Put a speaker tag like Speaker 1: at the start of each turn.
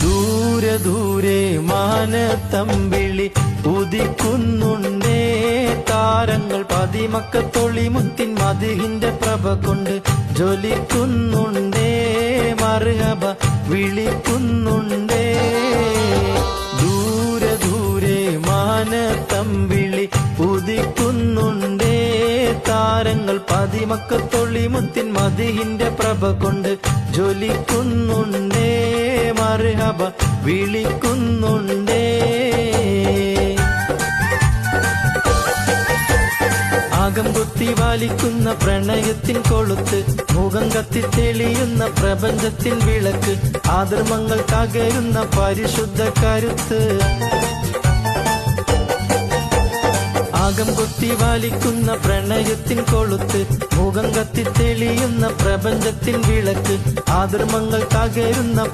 Speaker 1: ദൂരെ ദൂരെ മാനത്തമ്പിളി ഉദിക്കുന്നുണ്ടേ, താരങ്ങൾ പതിമക്കത്തൊളി മുത്തിൻ മദിഹിന്റെ പ്രഭ കൊണ്ട് ജ്വലിക്കുന്നുണ്ടേ, മർഹബ വിളിക്കുന്നുണ്ടേ. ദൂരെ ദൂരെ മാനത്തമ്പിളി ഉദിക്കുന്നുണ്ടേ, താരങ്ങൾ പതിമക്കത്തൊളി മുത്തിൻ മദിഹിന്റെ പ്രഭ കൊണ്ട് ജ്വലിക്കുന്നുണ്ടേ, മർഹബ വിളിക്കുന്നുണ്ടേ. ആകം കുത്തി വാലിക്കുന്ന പ്രണയത്തിൻ കൊളുത്ത്, മുഖം കത്തി തെളിയുന്ന പ്രപഞ്ചത്തിൻ വിളക്ക്, ആധർമ്മങ്ങൾ തകരുന്ന പരിശുദ്ധ കരുത്ത്. ആകം കുത്തി വാലിക്കുന്ന പ്രണയത്തിൻ കൊളുത്ത്, മുഖം കത്തി തെളിയുന്ന പ്രപഞ്ചത്തിൻ വിളക്ക്, ആധർമ്മങ്ങൾ തകരുന്ന